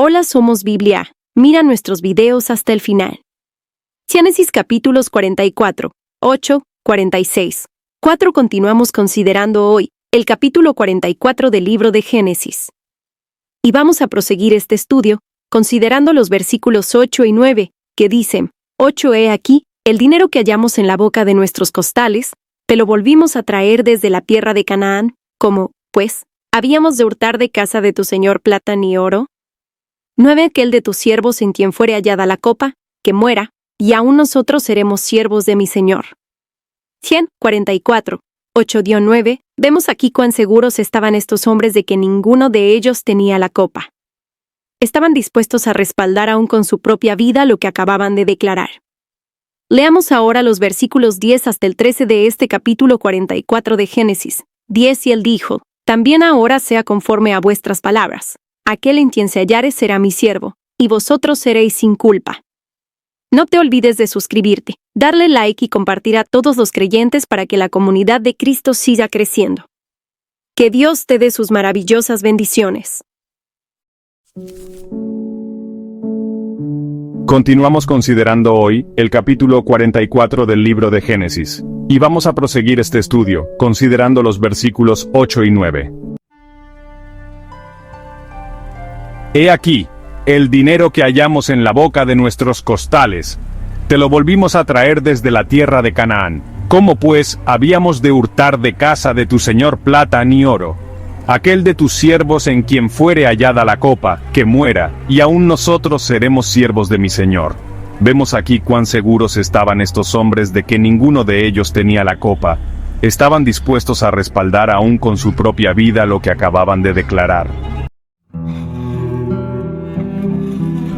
Hola, somos Biblia. Mira nuestros videos hasta el final. Génesis capítulos 44, 8, 46. 4. Continuamos considerando hoy el capítulo 44 del libro de Génesis. Y vamos a proseguir este estudio considerando los versículos 8 y 9, que dicen: 8. He aquí, el dinero que hallamos en la boca de nuestros costales, te lo volvimos a traer desde la tierra de Canaán, como, pues, habíamos de hurtar de casa de tu señor plata ni oro. 9. Aquel de tus siervos en quien fuere hallada la copa, que muera, y aún nosotros seremos siervos de mi señor. 144, 8-9. Vemos aquí cuán seguros estaban estos hombres de que ninguno de ellos tenía la copa. Estaban dispuestos a respaldar aún con su propia vida lo que acababan de declarar. Leamos ahora los versículos 10 hasta el 13 de este capítulo 44 de Génesis. 10. Y él dijo: también ahora sea conforme a vuestras palabras. Aquel en quien se hallare será mi siervo, y vosotros seréis sin culpa. No te olvides de suscribirte, darle like y compartir a todos los creyentes para que la comunidad de Cristo siga creciendo. Que Dios te dé sus maravillosas bendiciones. Continuamos considerando hoy el capítulo 44 del libro de Génesis, y vamos a proseguir este estudio, considerando los versículos 8 y 9. He aquí, el dinero que hallamos en la boca de nuestros costales, te lo volvimos a traer desde la tierra de Canaán. ¿Cómo pues habíamos de hurtar de casa de tu señor plata ni oro? Aquel de tus siervos en quien fuere hallada la copa, que muera, y aún nosotros seremos siervos de mi señor. Vemos aquí cuán seguros estaban estos hombres de que ninguno de ellos tenía la copa. Estaban dispuestos a respaldar aún con su propia vida lo que acababan de declarar.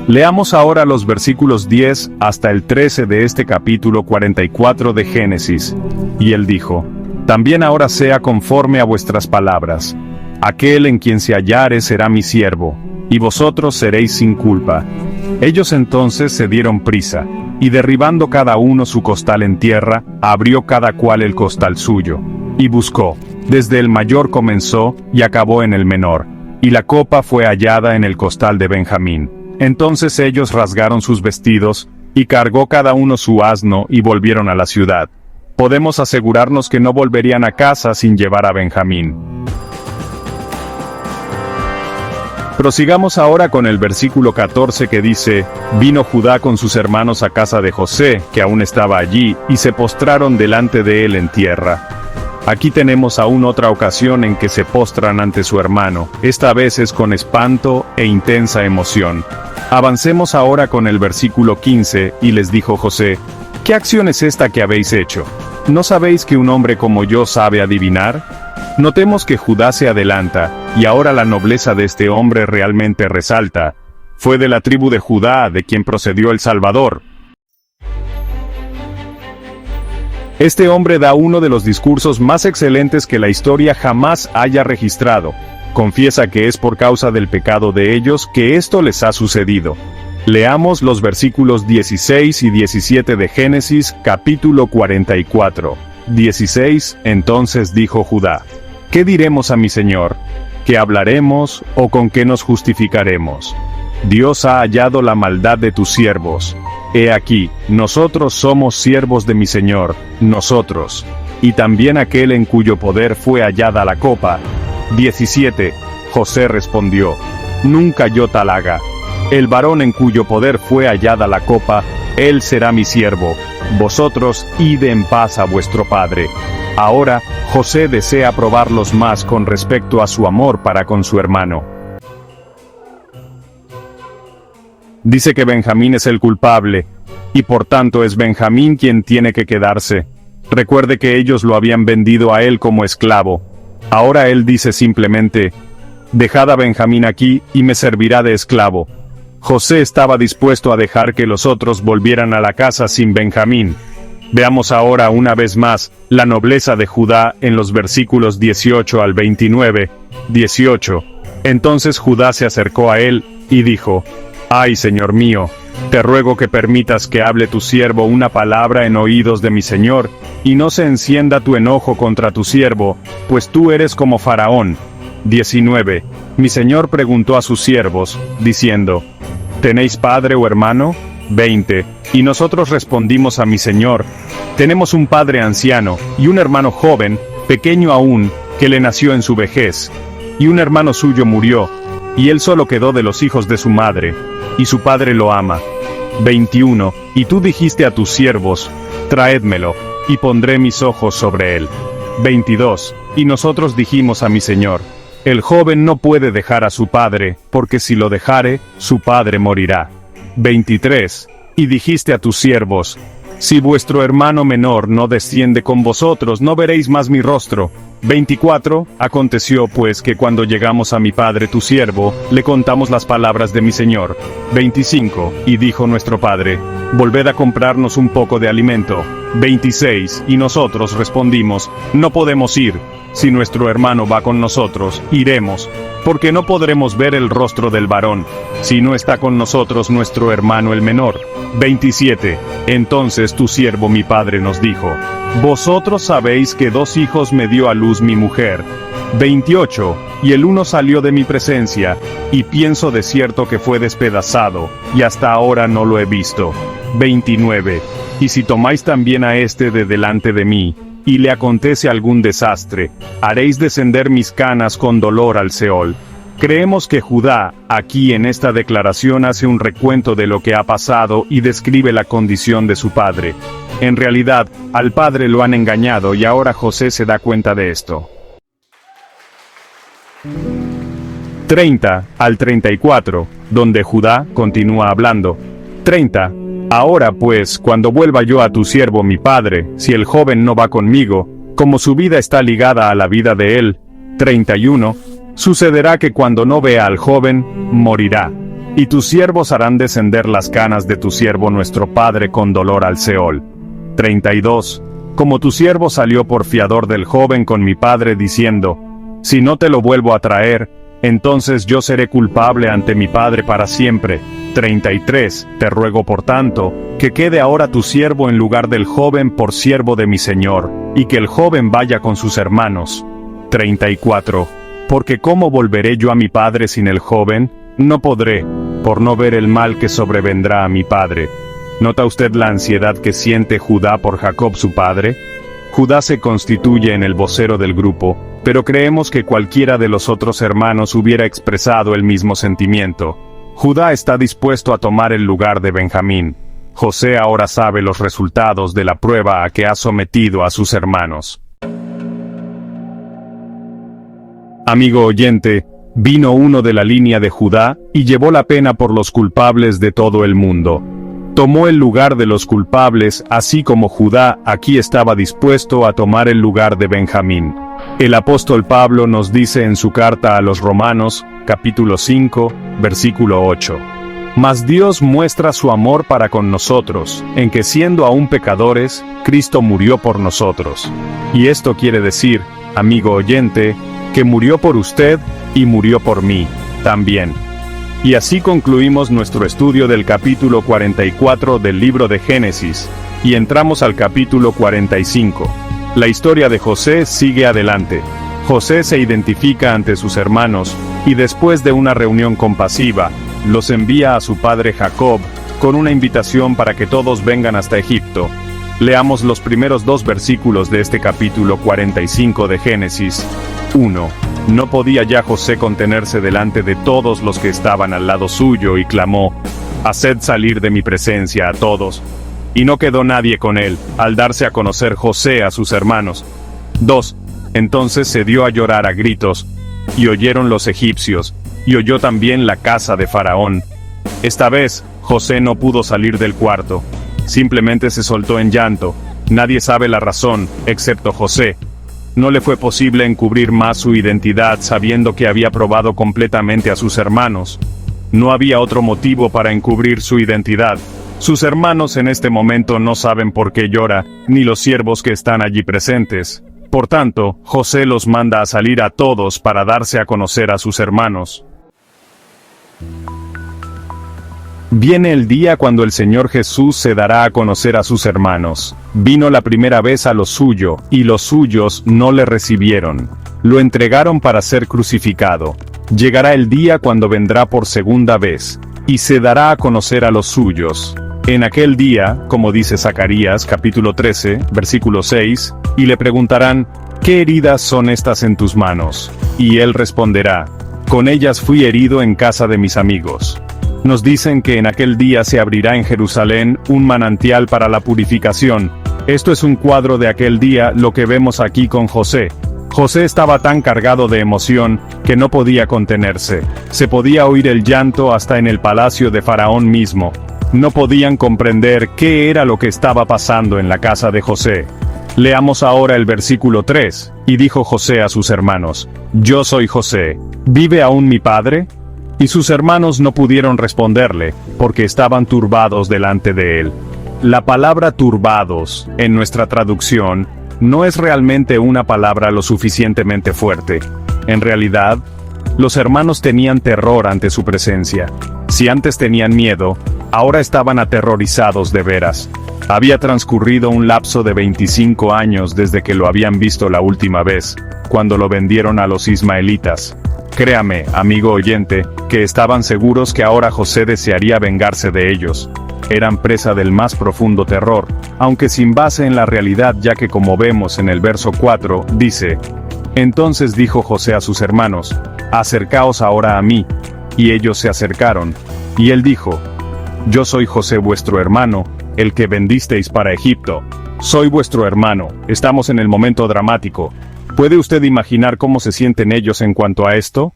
Leamos ahora los versículos 10 hasta el 13 de este capítulo 44 de Génesis. Y él dijo: también ahora sea conforme a vuestras palabras. Aquel en quien se hallare será mi siervo, y vosotros seréis sin culpa. Ellos entonces se dieron prisa, y derribando cada uno su costal en tierra, abrió cada cual el costal suyo, y buscó. Desde el mayor comenzó, y acabó en el menor, y la copa fue hallada en el costal de Benjamín. Entonces ellos rasgaron sus vestidos, y cargó cada uno su asno, y volvieron a la ciudad. Podemos asegurarnos que no volverían a casa sin llevar a Benjamín. Prosigamos ahora con el versículo 14 que dice: vino Judá con sus hermanos a casa de José, que aún estaba allí, y se postraron delante de él en tierra. Aquí tenemos aún otra ocasión en que se postran ante su hermano, esta vez es con espanto e intensa emoción. Avancemos ahora con el versículo 15, y les dijo José: ¿qué acción es esta que habéis hecho? ¿No sabéis que un hombre como yo sabe adivinar? Notemos que Judá se adelanta, y ahora la nobleza de este hombre realmente resalta. Fue de la tribu de Judá de quien procedió el Salvador. Este hombre da uno de los discursos más excelentes que la historia jamás haya registrado. Confiesa que es por causa del pecado de ellos que esto les ha sucedido. Leamos los versículos 16 y 17 de Génesis, capítulo 44. 16. Entonces dijo Judá: ¿qué diremos a mi señor? ¿Qué hablaremos, o con qué nos justificaremos? Dios ha hallado la maldad de tus siervos. He aquí, nosotros somos siervos de mi señor, nosotros, y también aquel en cuyo poder fue hallada la copa. 17. José respondió: nunca yo tal haga. El varón en cuyo poder fue hallada la copa, él será mi siervo. Vosotros id en paz a vuestro padre. Ahora, José desea probarlos más con respecto a su amor para con su hermano. Dice que Benjamín es el culpable, y por tanto es Benjamín quien tiene que quedarse. Recuerde que ellos lo habían vendido a él como esclavo. Ahora él dice simplemente: dejad a Benjamín aquí, y me servirá de esclavo. José estaba dispuesto a dejar que los otros volvieran a la casa sin Benjamín. Veamos ahora una vez más la nobleza de Judá en los versículos 18 al 29. 18. Entonces Judá se acercó a él, y dijo: ay, señor mío, te ruego que permitas que hable tu siervo una palabra en oídos de mi señor, y no se encienda tu enojo contra tu siervo, pues tú eres como Faraón. 19. Mi señor preguntó a sus siervos, diciendo, ¿tenéis padre o hermano? 20. Y nosotros respondimos a mi señor, tenemos un padre anciano, y un hermano joven, pequeño aún, que le nació en su vejez. Y un hermano suyo murió, y él solo quedó de los hijos de su madre, y su padre lo ama. 21. Y tú dijiste a tus siervos, traédmelo, y pondré mis ojos sobre él. 22. Y nosotros dijimos a mi señor, el joven no puede dejar a su padre, porque si lo dejare, su padre morirá. 23. Y dijiste a tus siervos, si vuestro hermano menor no desciende con vosotros, no veréis más mi rostro. 24. Aconteció pues que cuando llegamos a mi padre tu siervo, le contamos las palabras de mi señor. 25. Y dijo nuestro padre, volved a comprarnos un poco de alimento. 26. Y nosotros respondimos, no podemos ir. Si nuestro hermano va con nosotros, iremos, porque no podremos ver el rostro del varón, si no está con nosotros nuestro hermano el menor. 27. Entonces tu siervo mi padre nos dijo, vosotros sabéis que 2 hijos me dio a luz mi mujer. 28. Y el uno salió de mi presencia, y pienso de cierto que fue despedazado, y hasta ahora no lo he visto. 29. Y si tomáis también a este de delante de mí, y le acontece algún desastre, haréis descender mis canas con dolor al Seol. Creemos que Judá, aquí en esta declaración hace un recuento de lo que ha pasado y describe la condición de su padre. En realidad, al padre lo han engañado y ahora José se da cuenta de esto. 30 al 34, donde Judá continúa hablando. 30. Ahora pues, cuando vuelva yo a tu siervo mi padre, si el joven no va conmigo, como su vida está ligada a la vida de él. 31. Sucederá que cuando no vea al joven, morirá. Y tus siervos harán descender las canas de tu siervo nuestro padre con dolor al Seol. 32. Como tu siervo salió por fiador del joven con mi padre diciendo, si no te lo vuelvo a traer, entonces yo seré culpable ante mi padre para siempre. 33. Te ruego por tanto, que quede ahora tu siervo en lugar del joven por siervo de mi señor, y que el joven vaya con sus hermanos. 34. Porque ¿cómo volveré yo a mi padre sin el joven? No podré, por no ver el mal que sobrevendrá a mi padre. ¿Nota usted la ansiedad que siente Judá por Jacob su padre? Judá se constituye en el vocero del grupo, pero creemos que cualquiera de los otros hermanos hubiera expresado el mismo sentimiento. Judá está dispuesto a tomar el lugar de Benjamín. José ahora sabe los resultados de la prueba a que ha sometido a sus hermanos. Amigo oyente, vino uno de la línea de Judá y llevó la pena por los culpables de todo el mundo. Tomó el lugar de los culpables, así como Judá aquí estaba dispuesto a tomar el lugar de Benjamín. El apóstol Pablo nos dice en su carta a los Romanos, capítulo 5, versículo 8. Mas Dios muestra su amor para con nosotros, en que siendo aún pecadores, Cristo murió por nosotros. Y esto quiere decir, amigo oyente, que murió por usted y murió por mí, también. Y así concluimos nuestro estudio del capítulo 44 del libro de Génesis, y entramos al capítulo 45. La historia de José sigue adelante. José se identifica ante sus hermanos, y después de una reunión compasiva, los envía a su padre Jacob, con una invitación para que todos vengan hasta Egipto. Leamos los primeros 2 versículos de este capítulo 45 de Génesis. 1. No podía ya José contenerse delante de todos los que estaban al lado suyo y clamó, haced salir de mi presencia a todos. Y no quedó nadie con él, al darse a conocer José a sus hermanos. 2. Entonces se dio a llorar a gritos, y oyeron los egipcios, y oyó también la casa de Faraón. Esta vez, José no pudo salir del cuarto. Simplemente se soltó en llanto. Nadie sabe la razón, excepto José. No le fue posible encubrir más su identidad sabiendo que había probado completamente a sus hermanos. No había otro motivo para encubrir su identidad. Sus hermanos en este momento no saben por qué llora, ni los siervos que están allí presentes. Por tanto, José los manda a salir a todos para darse a conocer a sus hermanos. Viene el día cuando el Señor Jesús se dará a conocer a sus hermanos. Vino la primera vez a lo suyo, y los suyos no le recibieron. Lo entregaron para ser crucificado. Llegará el día cuando vendrá por segunda vez, y se dará a conocer a los suyos. En aquel día, como dice Zacarías capítulo 13, versículo 6, y le preguntarán, ¿qué heridas son estas en tus manos? Y él responderá, con ellas fui herido en casa de mis amigos. Nos dicen que en aquel día se abrirá en Jerusalén un manantial para la purificación. Esto es un cuadro de aquel día, lo que vemos aquí con José. José estaba tan cargado de emoción que no podía contenerse. Se podía oír el llanto hasta en el palacio de Faraón mismo. No podían comprender qué era lo que estaba pasando en la casa de José. Leamos ahora el versículo 3, y dijo José a sus hermanos, yo soy José, ¿vive aún mi padre? Y sus hermanos no pudieron responderle, porque estaban turbados delante de él. La palabra turbados, en nuestra traducción, no es realmente una palabra lo suficientemente fuerte. En realidad, los hermanos tenían terror ante su presencia. Si antes tenían miedo, ahora estaban aterrorizados de veras. Había transcurrido un lapso de 25 años desde que lo habían visto la última vez, cuando lo vendieron a los ismaelitas. Créame, amigo oyente, que estaban seguros que ahora José desearía vengarse de ellos. Eran presa del más profundo terror, aunque sin base en la realidad, ya que como vemos en el verso 4, dice, entonces dijo José a sus hermanos, acercaos ahora a mí. Y ellos se acercaron, y él dijo, yo soy José vuestro hermano, el que vendisteis para Egipto. Soy vuestro hermano, estamos en el momento dramático. ¿Puede usted imaginar cómo se sienten ellos en cuanto a esto?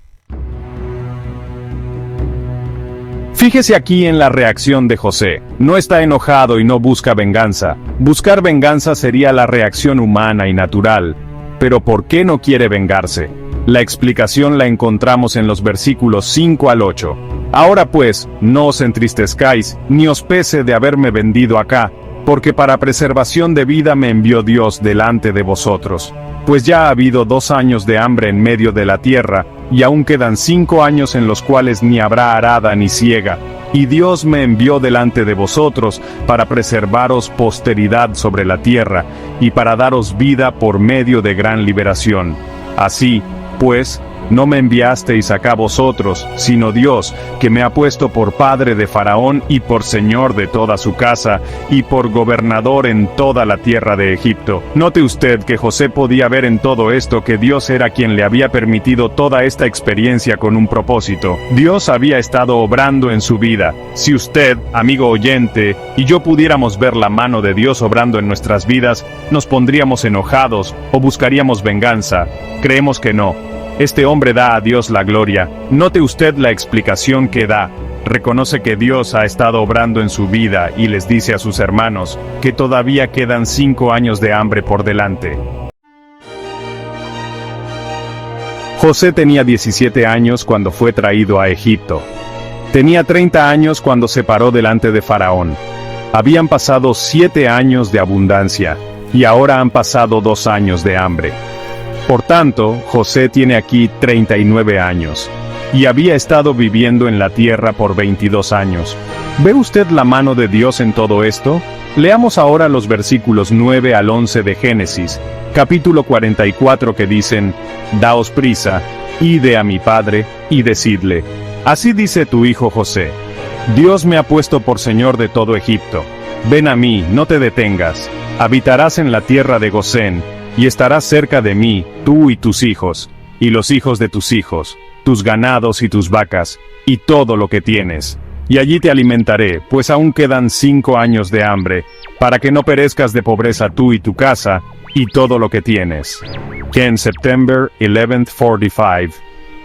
Fíjese aquí en la reacción de José. No está enojado y no busca venganza. Buscar venganza sería la reacción humana y natural. Pero ¿por qué no quiere vengarse? La explicación la encontramos en los versículos 5 al 8. Ahora pues, no os entristezcáis, ni os pese de haberme vendido acá, porque para preservación de vida me envió Dios delante de vosotros. Pues ya ha habido 2 años de hambre en medio de la tierra, y aún quedan 5 años en los cuales ni habrá arada ni siega. Y Dios me envió delante de vosotros para preservaros posteridad sobre la tierra, y para daros vida por medio de gran liberación. Así, pues, no me enviasteis acá vosotros, sino Dios, que me ha puesto por padre de Faraón y por señor de toda su casa, y por gobernador en toda la tierra de Egipto. Note usted que José podía ver en todo esto que Dios era quien le había permitido toda esta experiencia con un propósito. Dios había estado obrando en su vida. Si usted, amigo oyente, y yo pudiéramos ver la mano de Dios obrando en nuestras vidas, nos pondríamos enojados o buscaríamos venganza. Creemos que no. Este hombre da a Dios la gloria. Note usted la explicación que da. Reconoce que Dios ha estado obrando en su vida y les dice a sus hermanos que todavía quedan 5 años de hambre por delante. José tenía 17 años cuando fue traído a Egipto. Tenía 30 años cuando se paró delante de Faraón. Habían pasado 7 años de abundancia, y ahora han pasado 2 años de hambre. Por tanto, José tiene aquí 39 años, y había estado viviendo en la tierra por 22 años. ¿Ve usted la mano de Dios en todo esto? Leamos ahora los versículos 9 al 11 de Génesis, capítulo 44, que dicen, daos prisa, ide a mi padre, y decidle, así dice tu hijo José, Dios me ha puesto por señor de todo Egipto. Ven a mí, no te detengas, habitarás en la tierra de Gosén, y estarás cerca de mí, tú y tus hijos, y los hijos de tus hijos, tus ganados y tus vacas, y todo lo que tienes. Y allí te alimentaré, pues aún quedan 5 años de hambre, para que no perezcas de pobreza tú y tu casa, y todo lo que tienes. Que en September 1145,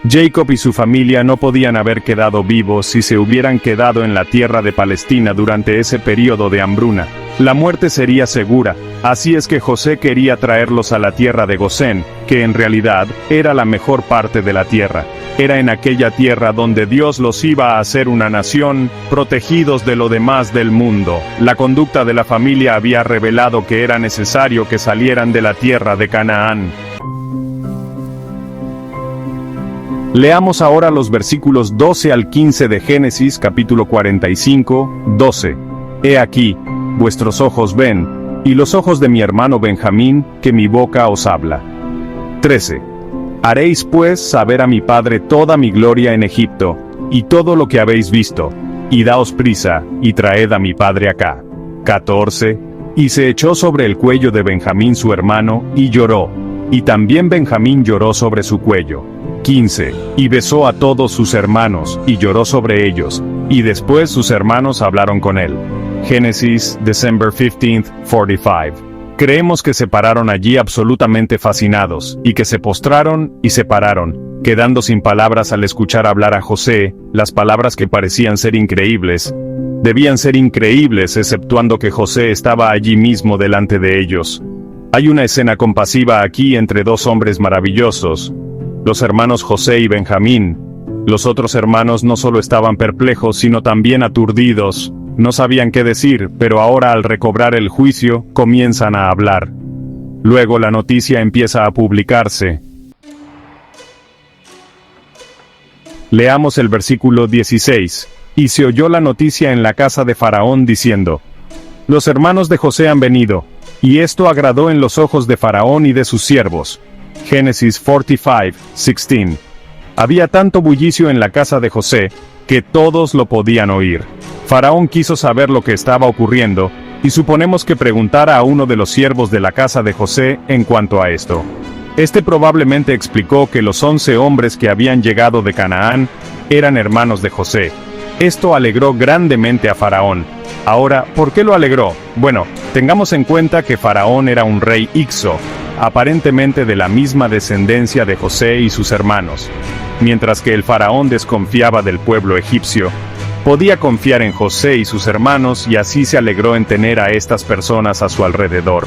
Jacob y su familia no podían haber quedado vivos si se hubieran quedado en la tierra de Palestina durante ese período de hambruna. La muerte sería segura, así es que José quería traerlos a la tierra de Gosén, que en realidad era la mejor parte de la tierra. Era en aquella tierra donde Dios los iba a hacer una nación, protegidos de lo demás del mundo. La conducta de la familia había revelado que era necesario que salieran de la tierra de Canaán. Leamos ahora los versículos 12 al 15 de Génesis capítulo 45, 12. He aquí, vuestros ojos ven, y los ojos de mi hermano Benjamín, que mi boca os habla. 13. Haréis pues saber a mi padre toda mi gloria en Egipto, y todo lo que habéis visto, y daos prisa, y traed a mi padre acá. 14. Y se echó sobre el cuello de Benjamín su hermano, y lloró, y también Benjamín lloró sobre su cuello. 15. Y besó a todos sus hermanos, y lloró sobre ellos, y después sus hermanos hablaron con él. Génesis, December 15, 45. Creemos que se pararon allí absolutamente fascinados, y que se postraron y se pararon, quedando sin palabras al escuchar hablar a José, las palabras que parecían ser increíbles. Debían ser increíbles exceptuando que José estaba allí mismo delante de ellos. Hay una escena compasiva aquí entre dos hombres maravillosos, los hermanos José y Benjamín. Los otros hermanos no solo estaban perplejos sino también aturdidos. No sabían qué decir, pero ahora al recobrar el juicio, comienzan a hablar. Luego la noticia empieza a publicarse. Leamos el versículo 16. Y se oyó la noticia en la casa de Faraón diciendo: Los hermanos de José han venido, y esto agradó en los ojos de Faraón y de sus siervos. Génesis 45, 16. Había tanto bullicio en la casa de José, que todos lo podían oír. Faraón quiso saber lo que estaba ocurriendo, y suponemos que preguntara a uno de los siervos de la casa de José en cuanto a esto. Este probablemente explicó que los 11 hombres que habían llegado de Canaán eran hermanos de José. Esto alegró grandemente a Faraón. Ahora, ¿por qué lo alegró? Bueno, tengamos en cuenta que Faraón era un rey Ixo, aparentemente de la misma descendencia de José y sus hermanos. Mientras que el Faraón desconfiaba del pueblo egipcio, podía confiar en José y sus hermanos y así se alegró en tener a estas personas a su alrededor.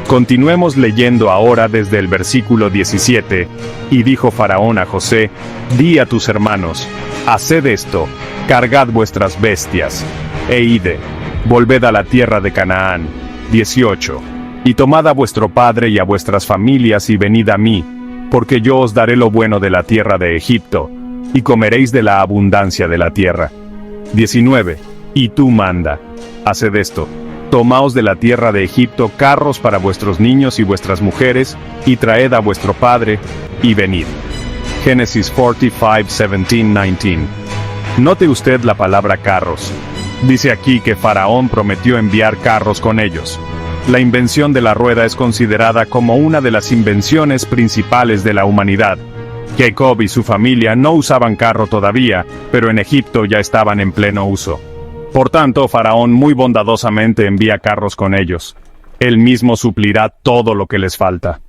Continuemos leyendo ahora desde el versículo 17. Y dijo Faraón a José: Di a tus hermanos, haced esto, cargad vuestras bestias, e ide, volved a la tierra de Canaán. 18. Y tomad a vuestro padre y a vuestras familias y venid a mí, porque yo os daré lo bueno de la tierra de Egipto, y comeréis de la abundancia de la tierra. 19. Y tú manda, haced esto, tomaos de la tierra de Egipto carros para vuestros niños y vuestras mujeres, y traed a vuestro padre, y venid. Génesis 45, 17, 19. Note usted la palabra carros. Dice aquí que Faraón prometió enviar carros con ellos. La invención de la rueda es considerada como una de las invenciones principales de la humanidad. Jacob y su familia no usaban carro todavía, pero en Egipto ya estaban en pleno uso. Por tanto, Faraón muy bondadosamente envía carros con ellos. Él mismo suplirá todo lo que les falta.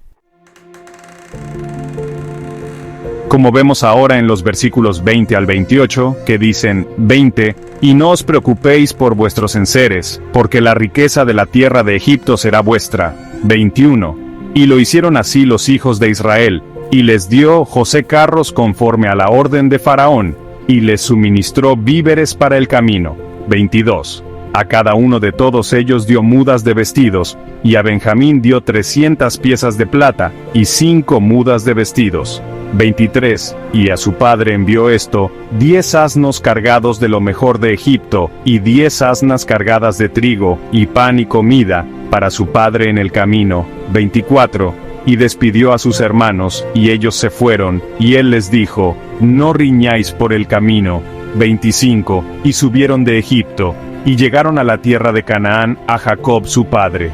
Como vemos ahora en los versículos 20 al 28, que dicen: 20, y no os preocupéis por vuestros enseres, porque la riqueza de la tierra de Egipto será vuestra. 21. Y lo hicieron así los hijos de Israel, y les dio José carros conforme a la orden de Faraón, y les suministró víveres para el camino. 22. A cada uno de todos ellos dio mudas de vestidos, y a Benjamín dio 300 piezas de plata, y 5 mudas de vestidos. 23. Y a su padre envió esto: 10 asnos cargados de lo mejor de Egipto, y 10 asnas cargadas de trigo, y pan y comida, para su padre en el camino. 24. Y despidió a sus hermanos, y ellos se fueron, y él les dijo: No riñáis por el camino. 25. Y subieron de Egipto, y llegaron a la tierra de Canaán a Jacob su padre.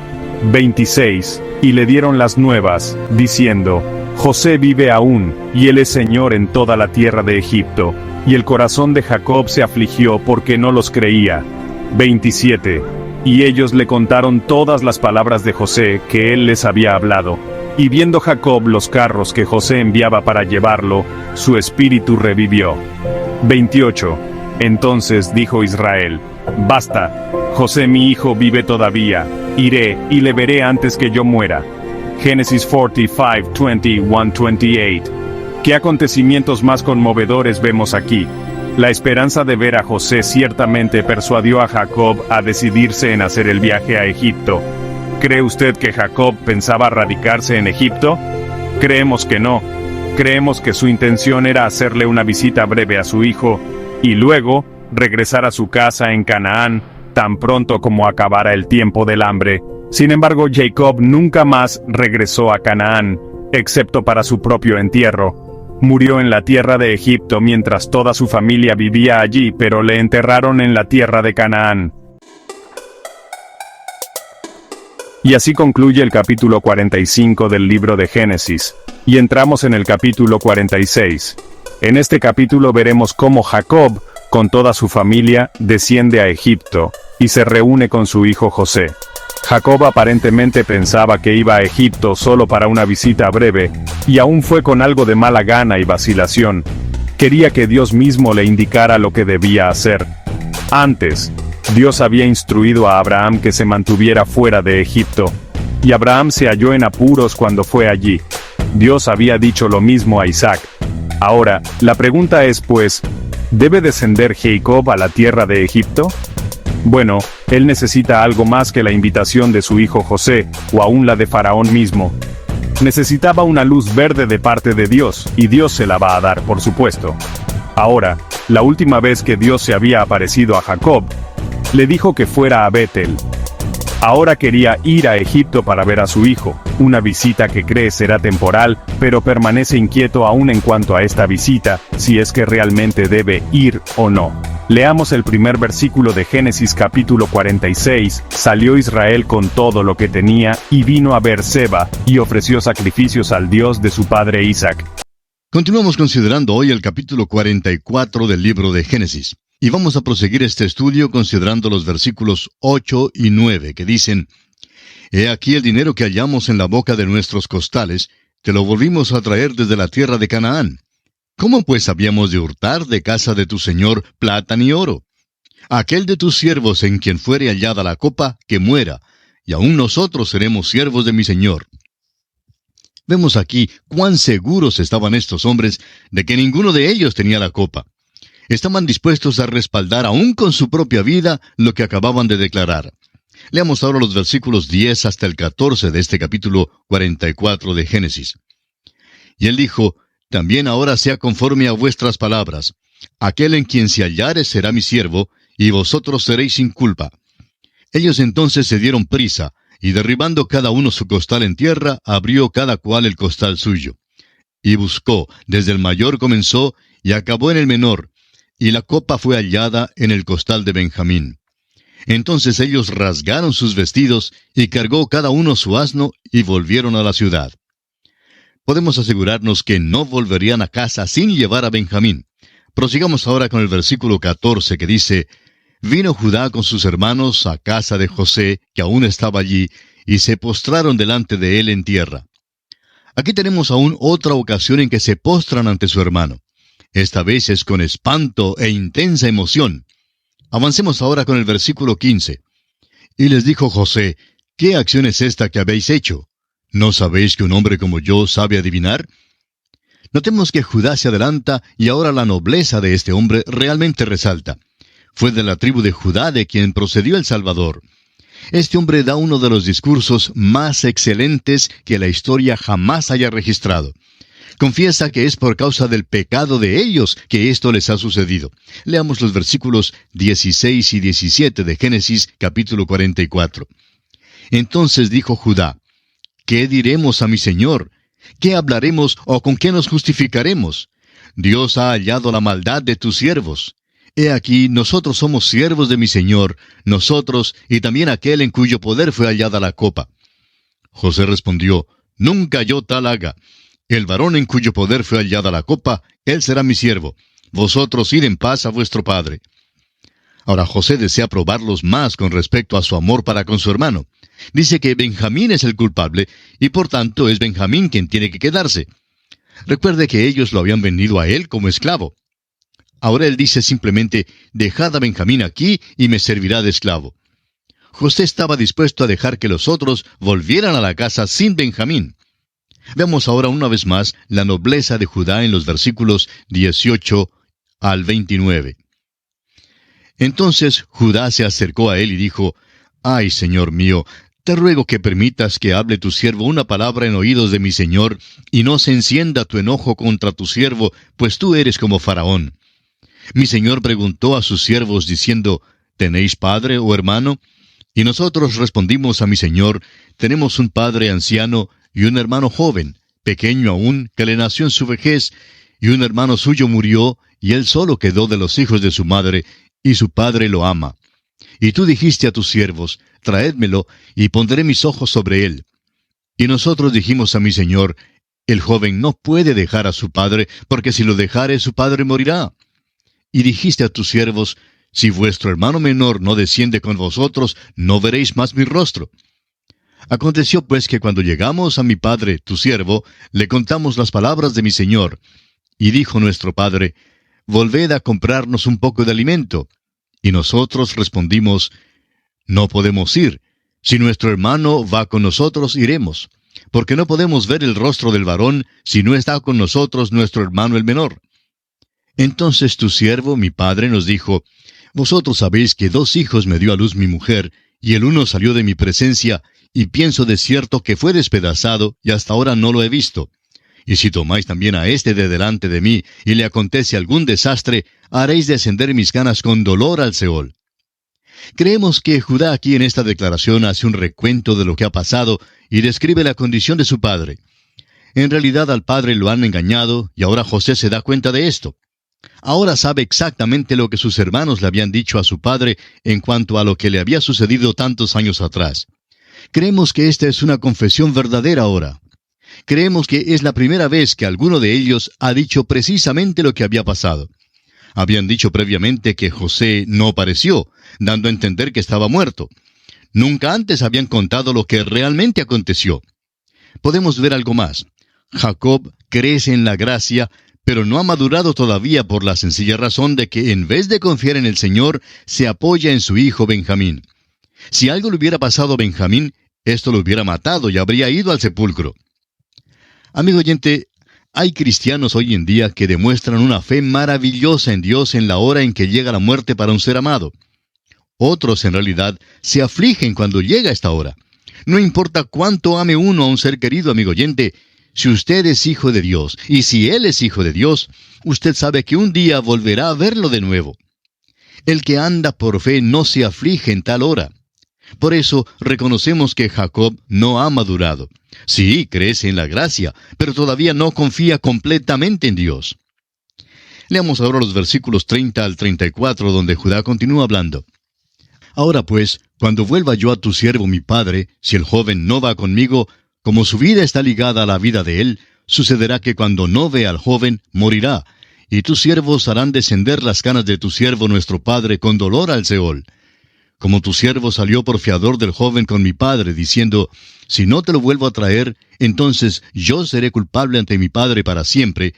26. Y le dieron las nuevas, diciendo: José vive aún, y él es señor en toda la tierra de Egipto. Y el corazón de Jacob se afligió porque no los creía. 27. Y ellos le contaron todas las palabras de José que él les había hablado. Y viendo Jacob los carros que José enviaba para llevarlo, su espíritu revivió. 28. Entonces dijo Israel: Basta, José mi hijo vive todavía, iré y le veré antes que yo muera. Génesis 45, 21, 28. ¿Qué acontecimientos más conmovedores vemos aquí? La esperanza de ver a José ciertamente persuadió a Jacob a decidirse en hacer el viaje a Egipto. ¿Cree usted que Jacob pensaba radicarse en Egipto? Creemos que no. Creemos que su intención era hacerle una visita breve a su hijo, y luego regresar a su casa en Canaán, tan pronto como acabara el tiempo del hambre. Sin embargo, Jacob nunca más regresó a Canaán. excepto para su propio entierro. Murió en la tierra de Egipto mientras toda su familia vivía allí, pero le enterraron en la tierra de Canaán. Y así concluye el capítulo 45 del libro de Génesis, y entramos en el capítulo 46. En este capítulo veremos cómo Jacob, con toda su familia, desciende a Egipto, y se reúne con su hijo José. Jacob aparentemente pensaba que iba a Egipto solo para una visita breve, y aún fue con algo de mala gana y vacilación. Quería que Dios mismo le indicara lo que debía hacer. Antes, Dios había instruido a Abraham que se mantuviera fuera de Egipto, y Abraham se halló en apuros cuando fue allí. Dios había dicho lo mismo a Isaac. Ahora, la pregunta es pues, ¿debe descender Jacob a la tierra de Egipto? Bueno, él necesita algo más que la invitación de su hijo José, o aún la de Faraón mismo. Necesitaba una luz verde de parte de Dios, y Dios se la va a dar, por supuesto. Ahora, la última vez que Dios se había aparecido a Jacob, le dijo que fuera a Betel. Ahora quería ir a Egipto para ver a su hijo, una visita que cree será temporal, pero permanece inquieto aún en cuanto a esta visita, si es que realmente debe ir o no. Leamos el primer versículo de Génesis capítulo 46, salió Israel con todo lo que tenía, y vino a Beerseba, y ofreció sacrificios al Dios de su padre Isaac. Continuamos considerando hoy el capítulo 44 del libro de Génesis. Y vamos a proseguir este estudio considerando los versículos 8 y 9, que dicen: He aquí el dinero que hallamos en la boca de nuestros costales, te lo volvimos a traer desde la tierra de Canaán. ¿Cómo pues habíamos de hurtar de casa de tu señor plata ni oro? Aquel de tus siervos en quien fuere hallada la copa, que muera, y aun nosotros seremos siervos de mi señor. Vemos aquí cuán seguros estaban estos hombres de que ninguno de ellos tenía la copa. Estaban dispuestos a respaldar aún con su propia vida lo que acababan de declarar. Leamos ahora los versículos 10 hasta el 14 de este capítulo 44 de Génesis. Y él dijo: También ahora sea conforme a vuestras palabras. Aquel en quien se hallare será mi siervo, y vosotros seréis sin culpa. Ellos entonces se dieron prisa, y derribando cada uno su costal en tierra, abrió cada cual el costal suyo. Y buscó, desde el mayor comenzó, y acabó en el menor, y la copa fue hallada en el costal de Benjamín. Entonces ellos rasgaron sus vestidos, y cargó cada uno su asno, y volvieron a la ciudad. Podemos asegurarnos que no volverían a casa sin llevar a Benjamín. Prosigamos ahora con el versículo 14, que dice: Vino Judá con sus hermanos a casa de José, que aún estaba allí, y se postraron delante de él en tierra. Aquí tenemos aún otra ocasión en que se postran ante su hermano. Esta vez es con espanto e intensa emoción. Avancemos ahora con el versículo 15. Y les dijo José: ¿Qué acción es esta que habéis hecho? ¿No sabéis que un hombre como yo sabe adivinar? Notemos que Judá se adelanta y ahora la nobleza de este hombre realmente resalta. Fue de la tribu de Judá de quien procedió el Salvador. Este hombre da uno de los discursos más excelentes que la historia jamás haya registrado. Confiesa que es por causa del pecado de ellos que esto les ha sucedido. Leamos los versículos 16 y 17 de Génesis capítulo 44. Entonces dijo Judá: ¿Qué diremos a mi señor? ¿Qué hablaremos o con qué nos justificaremos? Dios ha hallado la maldad de tus siervos. He aquí, nosotros somos siervos de mi señor, nosotros y también aquel en cuyo poder fue hallada la copa. José respondió: Nunca yo tal haga. El varón en cuyo poder fue hallada la copa, él será mi siervo. Vosotros id en paz a vuestro padre. Ahora José desea probarlos más con respecto a su amor para con su hermano. Dice que Benjamín es el culpable, y por tanto es Benjamín quien tiene que quedarse. Recuerde que ellos lo habían vendido a él como esclavo. Ahora él dice simplemente: dejad a Benjamín aquí y me servirá de esclavo. José estaba dispuesto a dejar que los otros volvieran a la casa sin Benjamín. Veamos ahora una vez más la nobleza de Judá en los versículos 18 al 29. Entonces Judá se acercó a él y dijo: Ay, señor mío, te ruego que permitas que hable tu siervo una palabra en oídos de mi señor, y no se encienda tu enojo contra tu siervo, pues tú eres como Faraón. Mi señor preguntó a sus siervos diciendo: ¿Tenéis padre o hermano? Y nosotros respondimos a mi señor: Tenemos un padre anciano y un hermano joven, pequeño aún, que le nació en su vejez, y un hermano suyo murió, y él solo quedó de los hijos de su madre, y su padre lo ama. Y tú dijiste a tus siervos, traédmelo, y pondré mis ojos sobre él. Y nosotros dijimos a mi señor, el joven no puede dejar a su padre, porque si lo dejare su padre morirá. Y dijiste a tus siervos, si vuestro hermano menor no desciende con vosotros, no veréis más mi rostro. Aconteció pues que cuando llegamos a mi padre, tu siervo, le contamos las palabras de mi señor. Y dijo nuestro padre, volved a comprarnos un poco de alimento. Y nosotros respondimos, no podemos ir. Si nuestro hermano va con nosotros, iremos. Porque no podemos ver el rostro del varón si no está con nosotros nuestro hermano el menor. Entonces tu siervo, mi padre, nos dijo, vosotros sabéis que 2 hijos me dio a luz mi mujer, y el uno salió de mi presencia, y pienso de cierto que fue despedazado, y hasta ahora no lo he visto. Y si tomáis también a este de delante de mí, y le acontece algún desastre, haréis descender mis ganas con dolor al Seol. Creemos que Judá aquí en esta declaración hace un recuento de lo que ha pasado, y describe la condición de su padre. En realidad al padre lo han engañado, y ahora José se da cuenta de esto. Ahora sabe exactamente lo que sus hermanos le habían dicho a su padre en cuanto a lo que le había sucedido tantos años atrás. Creemos que esta es una confesión verdadera ahora. Creemos que es la primera vez que alguno de ellos ha dicho precisamente lo que había pasado. Habían dicho previamente que José no apareció, dando a entender que estaba muerto. Nunca antes habían contado lo que realmente aconteció. Podemos ver algo más. Jacob crece en la gracia, pero no ha madurado todavía por la sencilla razón de que en vez de confiar en el Señor, se apoya en su hijo Benjamín. Si algo le hubiera pasado a Benjamín, esto lo hubiera matado y habría ido al sepulcro. Amigo oyente, hay cristianos hoy en día que demuestran una fe maravillosa en Dios en la hora en que llega la muerte para un ser amado. Otros, en realidad, se afligen cuando llega esta hora. No importa cuánto ame uno a un ser querido, amigo oyente, si usted es hijo de Dios, y si Él es hijo de Dios, usted sabe que un día volverá a verlo de nuevo. El que anda por fe no se aflige en tal hora. Por eso reconocemos que Jacob no ha madurado. Sí, crece en la gracia, pero todavía no confía completamente en Dios. Leamos ahora los versículos 30 al 34, donde Judá continúa hablando. Ahora pues, cuando vuelva yo a tu siervo mi padre, si el joven no va conmigo, como su vida está ligada a la vida de él, sucederá que cuando no vea al joven, morirá, y tus siervos harán descender las canas de tu siervo nuestro padre con dolor al Seol. Como tu siervo salió por fiador del joven con mi padre, diciendo, si no te lo vuelvo a traer, entonces yo seré culpable ante mi padre para siempre.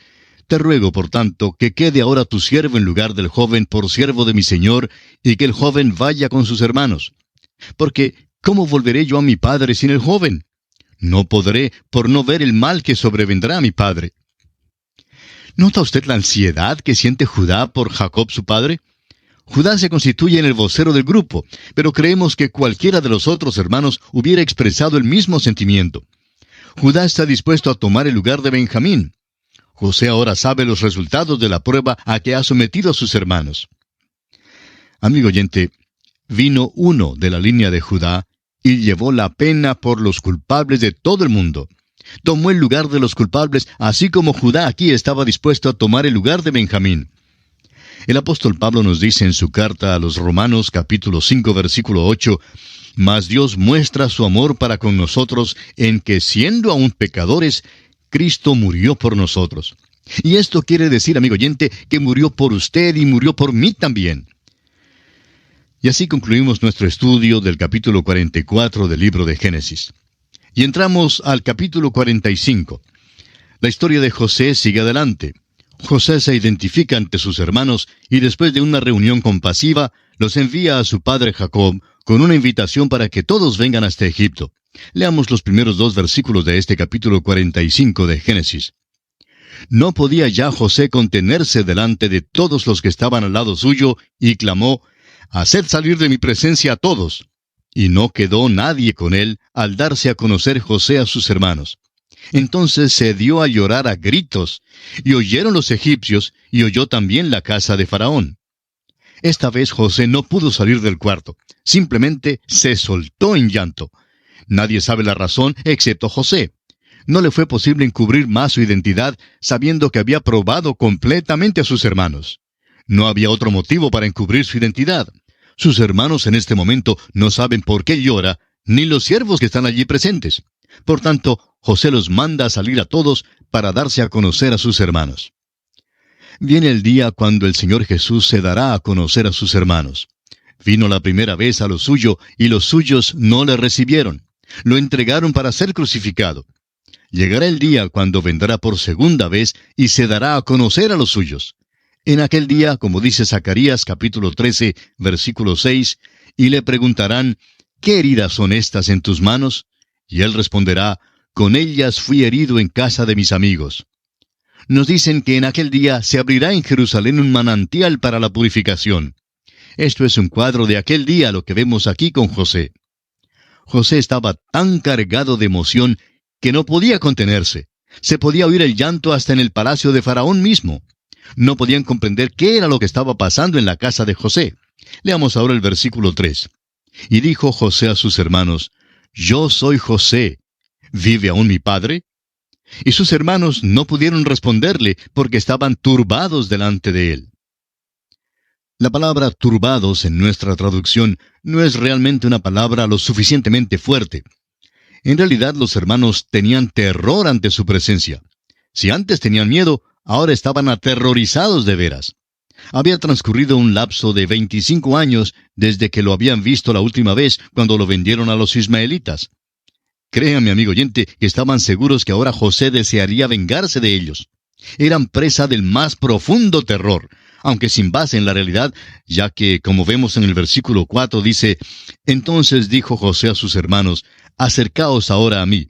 Te ruego, por tanto, que quede ahora tu siervo en lugar del joven por siervo de mi señor, y que el joven vaya con sus hermanos. Porque, ¿cómo volveré yo a mi padre sin el joven? No podré, por no ver el mal que sobrevendrá a mi padre. ¿Nota usted la ansiedad que siente Judá por Jacob su padre? Judá se constituye en el vocero del grupo, pero creemos que cualquiera de los otros hermanos hubiera expresado el mismo sentimiento. Judá está dispuesto a tomar el lugar de Benjamín. José ahora sabe los resultados de la prueba a que ha sometido a sus hermanos. Amigo oyente, vino uno de la línea de Judá y llevó la pena por los culpables de todo el mundo. Tomó el lugar de los culpables, así como Judá aquí estaba dispuesto a tomar el lugar de Benjamín. El apóstol Pablo nos dice en su carta a los Romanos, capítulo 5, versículo 8, «Mas Dios muestra su amor para con nosotros en que, siendo aún pecadores, Cristo murió por nosotros». Y esto quiere decir, amigo oyente, que murió por usted y murió por mí también. Y así concluimos nuestro estudio del capítulo 44 del libro de Génesis. Y entramos al capítulo 45. La historia de José sigue adelante. José se identifica ante sus hermanos y después de una reunión compasiva, los envía a su padre Jacob con una invitación para que todos vengan hasta Egipto. Leamos los primeros 2 versículos de este capítulo 45 de Génesis. No podía ya José contenerse delante de todos los que estaban al lado suyo, y clamó, «Haced salir de mi presencia a todos». Y no quedó nadie con él al darse a conocer José a sus hermanos. Entonces se dio a llorar a gritos, y oyeron los egipcios, y oyó también la casa de Faraón. Esta vez José no pudo salir del cuarto, simplemente se soltó en llanto. Nadie sabe la razón excepto José. No le fue posible encubrir más su identidad, sabiendo que había probado completamente a sus hermanos. No había otro motivo para encubrir su identidad. Sus hermanos en este momento no saben por qué llora, ni los siervos que están allí presentes. Por tanto, José los manda a salir a todos para darse a conocer a sus hermanos. Viene el día cuando el Señor Jesús se dará a conocer a sus hermanos. Vino la primera vez a lo suyo, y los suyos no le recibieron. Lo entregaron para ser crucificado. Llegará el día cuando vendrá por segunda vez y se dará a conocer a los suyos. En aquel día, como dice Zacarías capítulo 13, versículo 6, y le preguntarán, ¿qué heridas son estas en tus manos? Y él responderá, con ellas fui herido en casa de mis amigos. Nos dicen que en aquel día se abrirá en Jerusalén un manantial para la purificación. Esto es un cuadro de aquel día, lo que vemos aquí con José. José estaba tan cargado de emoción que no podía contenerse. Se podía oír el llanto hasta en el palacio de Faraón mismo. No podían comprender qué era lo que estaba pasando en la casa de José. Leamos ahora el versículo 3. Y dijo José a sus hermanos, yo soy José. ¿Vive aún mi padre? Y sus hermanos no pudieron responderle porque estaban turbados delante de él. La palabra turbados en nuestra traducción no es realmente una palabra lo suficientemente fuerte. En realidad los hermanos tenían terror ante su presencia. Si antes tenían miedo, ahora estaban aterrorizados de veras. Había transcurrido un lapso de 25 años desde que lo habían visto la última vez cuando lo vendieron a los ismaelitas. Créame, amigo oyente, que estaban seguros que ahora José desearía vengarse de ellos. Eran presa del más profundo terror, aunque sin base en la realidad, ya que, como vemos en el versículo 4, dice, entonces dijo José a sus hermanos, acercaos ahora a mí.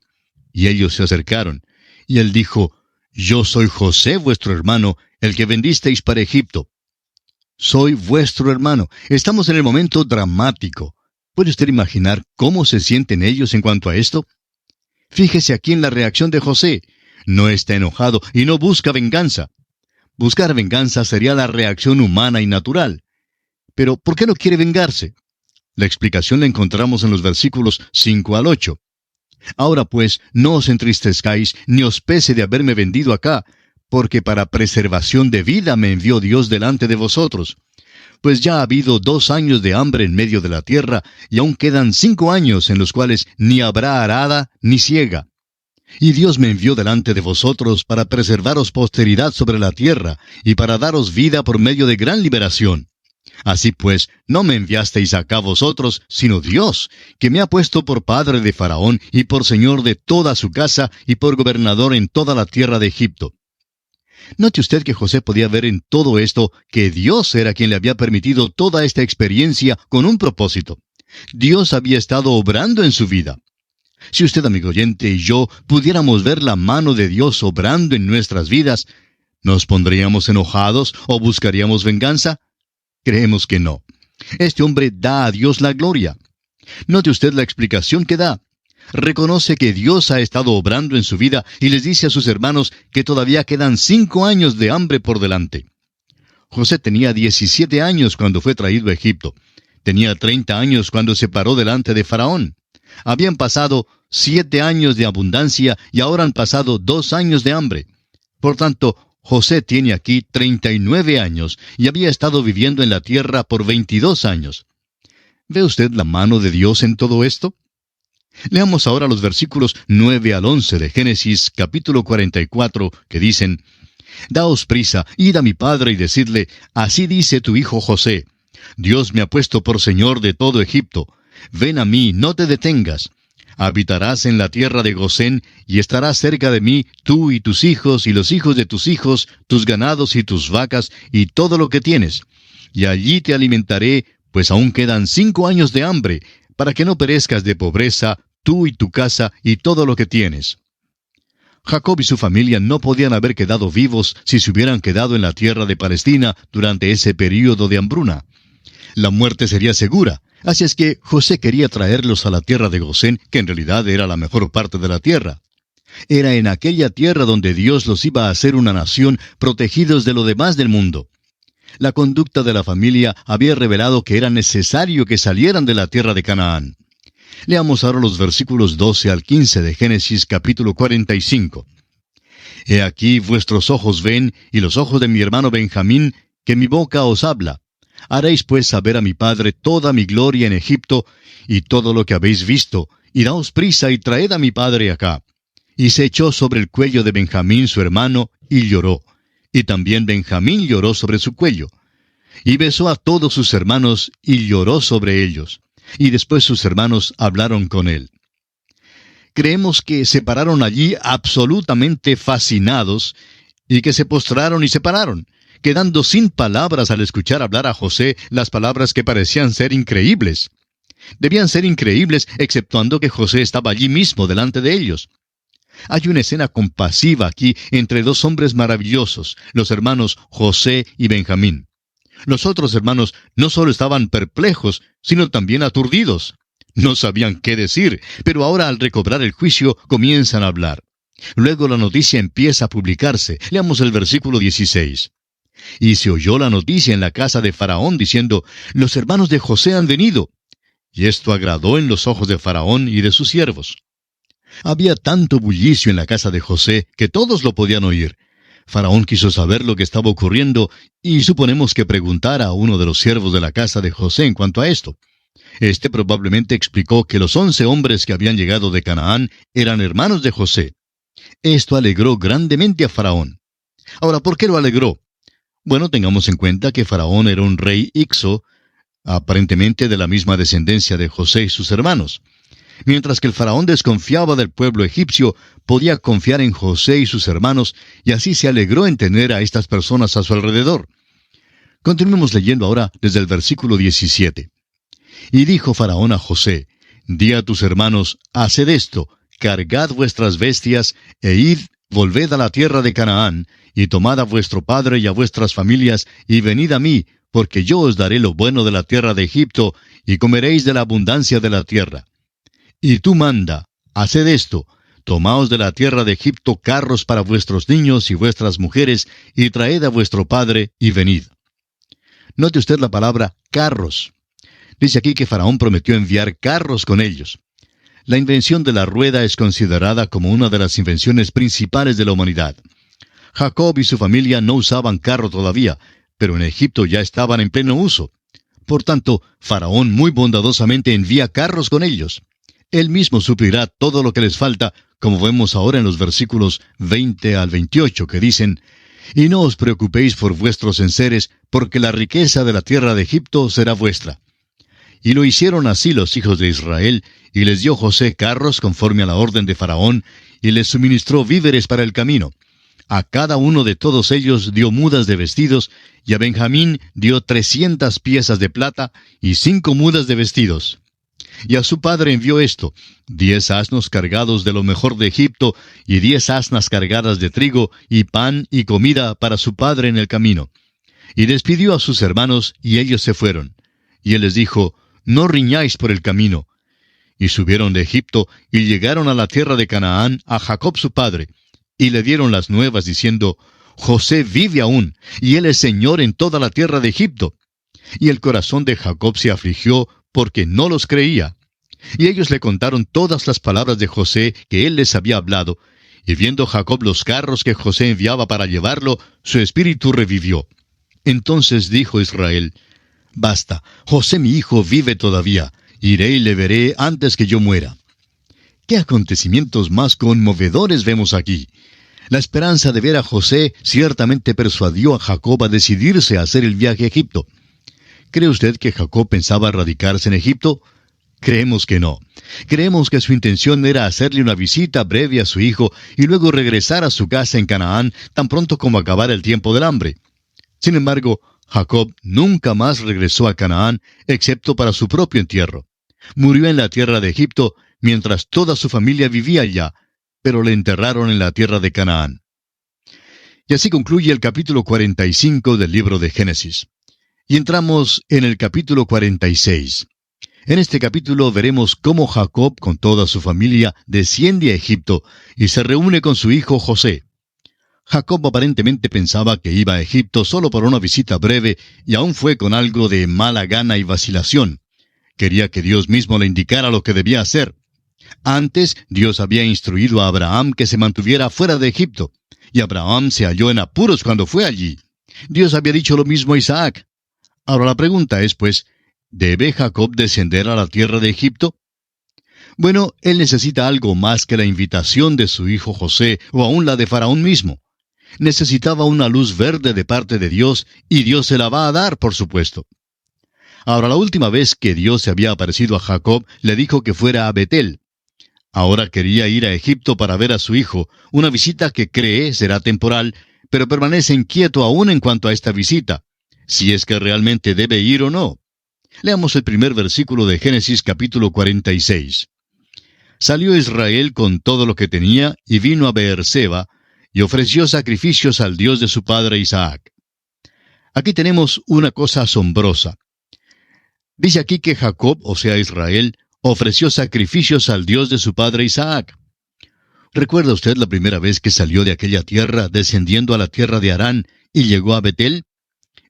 Y ellos se acercaron. Y él dijo, yo soy José vuestro hermano, el que vendisteis para Egipto. Soy vuestro hermano. Estamos en el momento dramático. ¿Puede usted imaginar cómo se sienten ellos en cuanto a esto? Fíjese aquí en la reacción de José. No está enojado y no busca venganza. Buscar venganza sería la reacción humana y natural. Pero, ¿por qué no quiere vengarse? La explicación la encontramos en los versículos 5 al 8. Ahora pues, no os entristezcáis, ni os pese de haberme vendido acá, porque para preservación de vida me envió Dios delante de vosotros. Pues ya ha habido 2 años de hambre en medio de la tierra, y aún quedan 5 años en los cuales ni habrá arada ni siega. Y Dios me envió delante de vosotros para preservaros posteridad sobre la tierra, y para daros vida por medio de gran liberación. Así pues, no me enviasteis acá vosotros, sino Dios, que me ha puesto por padre de Faraón, y por señor de toda su casa, y por gobernador en toda la tierra de Egipto. Note usted que José podía ver en todo esto que Dios era quien le había permitido toda esta experiencia con un propósito. Dios había estado obrando en su vida. Si usted, amigo oyente, y yo pudiéramos ver la mano de Dios obrando en nuestras vidas, ¿nos pondríamos enojados o buscaríamos venganza? Creemos que no. Este hombre da a Dios la gloria. Note usted la explicación que da. Reconoce que Dios ha estado obrando en su vida y les dice a sus hermanos que todavía quedan 5 años de hambre por delante. José tenía 17 años cuando fue traído a Egipto. Tenía 30 años cuando se paró delante de Faraón. Habían pasado 7 años de abundancia y ahora han pasado 2 años de hambre. Por tanto, José tiene aquí 39 años y había estado viviendo en la tierra por 22 años. ¿Ve usted la mano de Dios en todo esto? Leamos ahora los versículos 9 al 11 de Génesis capítulo 44, que dicen, Daos prisa, id a mi padre y decidle, así dice tu hijo José, Dios me ha puesto por señor de todo Egipto. Ven a mí, no te detengas. Habitarás en la tierra de Gosén, y estarás cerca de mí, tú y tus hijos, y los hijos de tus hijos, tus ganados y tus vacas, y todo lo que tienes. Y allí te alimentaré, pues aún quedan 5 años de hambre, para que no perezcas de pobreza, tú y tu casa, y todo lo que tienes. Jacob y su familia no podían haber quedado vivos si se hubieran quedado en la tierra de Palestina durante ese período de hambruna. La muerte sería segura. Así es que José quería traerlos a la tierra de Gosén, que en realidad era la mejor parte de la tierra. Era en aquella tierra donde Dios los iba a hacer una nación, protegidos de lo demás del mundo. La conducta de la familia había revelado que era necesario que salieran de la tierra de Canaán. Leamos ahora los versículos 12 al 15 de Génesis capítulo 45. He aquí vuestros ojos ven, y los ojos de mi hermano Benjamín, que mi boca os habla. Haréis pues saber a mi padre toda mi gloria en Egipto, y todo lo que habéis visto, y daos prisa y traed a mi padre acá. Y se echó sobre el cuello de Benjamín su hermano, y lloró. Y también Benjamín lloró sobre su cuello. Y besó a todos sus hermanos, y lloró sobre ellos. Y después sus hermanos hablaron con él. Creemos que se pararon allí absolutamente fascinados, y que se postraron y se pararon, quedando sin palabras al escuchar hablar a José las palabras que parecían ser increíbles. Debían ser increíbles, exceptuando que José estaba allí mismo delante de ellos. Hay una escena compasiva aquí entre dos hombres maravillosos, los hermanos José y Benjamín. Los otros hermanos no solo estaban perplejos, sino también aturdidos. No sabían qué decir, pero ahora al recobrar el juicio comienzan a hablar. Luego la noticia empieza a publicarse. Leamos el versículo 16. Y se oyó la noticia en la casa de Faraón diciendo, los hermanos de José han venido. Y esto agradó en los ojos de Faraón y de sus siervos. Había tanto bullicio en la casa de José que todos lo podían oír. Faraón quiso saber lo que estaba ocurriendo y suponemos que preguntara a uno de los siervos de la casa de José en cuanto a esto. Este probablemente explicó que los 11 hombres que habían llegado de Canaán eran hermanos de José. Esto alegró grandemente a Faraón. Ahora, ¿por qué lo alegró? Bueno, tengamos en cuenta que Faraón era un rey Ixo, aparentemente de la misma descendencia de José y sus hermanos. Mientras que el faraón desconfiaba del pueblo egipcio, podía confiar en José y sus hermanos, y así se alegró en tener a estas personas a su alrededor. Continuemos leyendo ahora desde el versículo 17. Y dijo Faraón a José, di a tus hermanos, haced esto, cargad vuestras bestias, e id, volved a la tierra de Canaán, y tomad a vuestro padre y a vuestras familias, y venid a mí, porque yo os daré lo bueno de la tierra de Egipto, y comeréis de la abundancia de la tierra. Y tú manda, haced esto, tomaos de la tierra de Egipto carros para vuestros niños y vuestras mujeres, y traed a vuestro padre, y venid. Note usted la palabra carros. Dice aquí que Faraón prometió enviar carros con ellos. La invención de la rueda es considerada como una de las invenciones principales de la humanidad. Jacob y su familia no usaban carro todavía, pero en Egipto ya estaban en pleno uso. Por tanto, Faraón muy bondadosamente envía carros con ellos. Él mismo suplirá todo lo que les falta, como vemos ahora en los versículos 20 al 28, que dicen, y no os preocupéis por vuestros enseres, porque la riqueza de la tierra de Egipto será vuestra. Y lo hicieron así los hijos de Israel, y les dio José carros conforme a la orden de Faraón, y les suministró víveres para el camino. A cada uno de todos ellos dio mudas de vestidos, y a Benjamín dio 300 piezas de plata, y 5 mudas de vestidos. Y a su padre envió esto, 10 asnos cargados de lo mejor de Egipto, y 10 asnas cargadas de trigo, y pan y comida para su padre en el camino. Y despidió a sus hermanos, y ellos se fueron. Y él les dijo, no riñáis por el camino. Y subieron de Egipto, y llegaron a la tierra de Canaán, a Jacob su padre, y le dieron las nuevas, diciendo, José vive aún, y él es señor en toda la tierra de Egipto. Y el corazón de Jacob se afligió, porque no los creía. Y ellos le contaron todas las palabras de José que él les había hablado, y viendo Jacob los carros que José enviaba para llevarlo, su espíritu revivió. Entonces dijo Israel, basta, José mi hijo vive todavía, iré y le veré antes que yo muera. ¿Qué acontecimientos más conmovedores vemos aquí? La esperanza de ver a José ciertamente persuadió a Jacob a decidirse a hacer el viaje a Egipto. ¿Cree usted que Jacob pensaba radicarse en Egipto? Creemos que no. Creemos que su intención era hacerle una visita breve a su hijo y luego regresar a su casa en Canaán tan pronto como acabara el tiempo del hambre. Sin embargo, Jacob nunca más regresó a Canaán, excepto para su propio entierro. Murió en la tierra de Egipto, mientras toda su familia vivía allá, pero le enterraron en la tierra de Canaán. Y así concluye el capítulo 45 del libro de Génesis. Y entramos en el capítulo 46. En este capítulo veremos cómo Jacob, con toda su familia, desciende a Egipto y se reúne con su hijo José. Jacob aparentemente pensaba que iba a Egipto solo por una visita breve y aún fue con algo de mala gana y vacilación. Quería que Dios mismo le indicara lo que debía hacer. Antes, Dios había instruido a Abraham que se mantuviera fuera de Egipto, y Abraham se halló en apuros cuando fue allí. Dios había dicho lo mismo a Isaac. Ahora la pregunta es, pues, ¿debe Jacob descender a la tierra de Egipto? Bueno, él necesita algo más que la invitación de su hijo José o aún la de Faraón mismo. Necesitaba una luz verde de parte de Dios, y Dios se la va a dar, por supuesto. Ahora, la última vez que Dios se había aparecido a Jacob, le dijo que fuera a Betel. Ahora quería ir a Egipto para ver a su hijo, una visita que cree será temporal, pero permanece inquieto aún en cuanto a esta visita, si es que realmente debe ir o no. Leamos el primer versículo de Génesis capítulo 46. Salió Israel con todo lo que tenía y vino a Beerseba, y ofreció sacrificios al Dios de su padre Isaac. Aquí tenemos una cosa asombrosa. Dice aquí que Jacob, o sea Israel, ofreció sacrificios al Dios de su padre Isaac. ¿Recuerda usted la primera vez que salió de aquella tierra, descendiendo a la tierra de Harán, y llegó a Betel?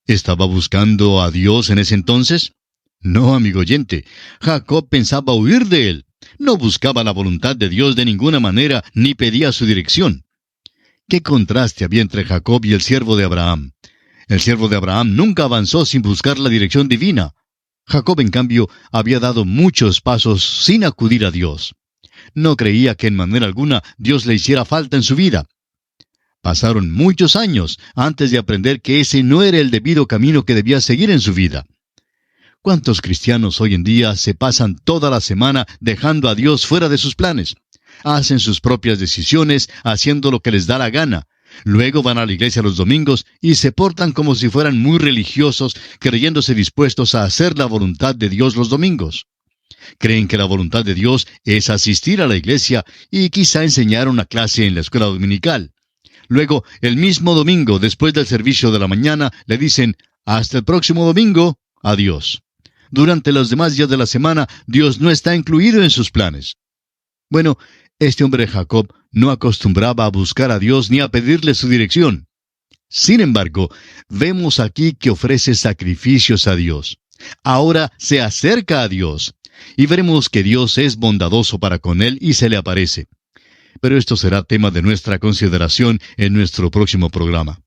¿Estaba buscando a Dios en ese entonces? No, amigo oyente. Jacob pensaba huir de él. No buscaba la voluntad de Dios de ninguna manera, ni pedía su dirección. ¿Qué contraste había entre Jacob y el siervo de Abraham? El siervo de Abraham nunca avanzó sin buscar la dirección divina. Jacob, en cambio, había dado muchos pasos sin acudir a Dios. No creía que en manera alguna Dios le hiciera falta en su vida. Pasaron muchos años antes de aprender que ese no era el debido camino que debía seguir en su vida. ¿Cuántos cristianos hoy en día se pasan toda la semana dejando a Dios fuera de sus planes? Hacen sus propias decisiones, haciendo lo que les da la gana. Luego van a la iglesia los domingos y se portan como si fueran muy religiosos, creyéndose dispuestos a hacer la voluntad de Dios los domingos. Creen que la voluntad de Dios es asistir a la iglesia y quizá enseñar una clase en la escuela dominical. Luego, el mismo domingo, después del servicio de la mañana, le dicen, hasta el próximo domingo, adiós. Durante los demás días de la semana, Dios no está incluido en sus planes. Bueno, este hombre Jacob no acostumbraba a buscar a Dios ni a pedirle su dirección. Sin embargo, vemos aquí que ofrece sacrificios a Dios. Ahora se acerca a Dios. Y veremos que Dios es bondadoso para con él y se le aparece. Pero esto será tema de nuestra consideración en nuestro próximo programa.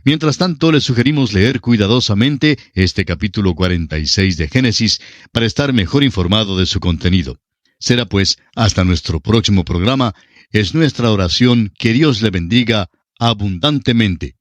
Mientras tanto, le sugerimos leer cuidadosamente este capítulo 46 de Génesis para estar mejor informado de su contenido. Será pues hasta nuestro próximo programa. Es nuestra oración que Dios le bendiga abundantemente.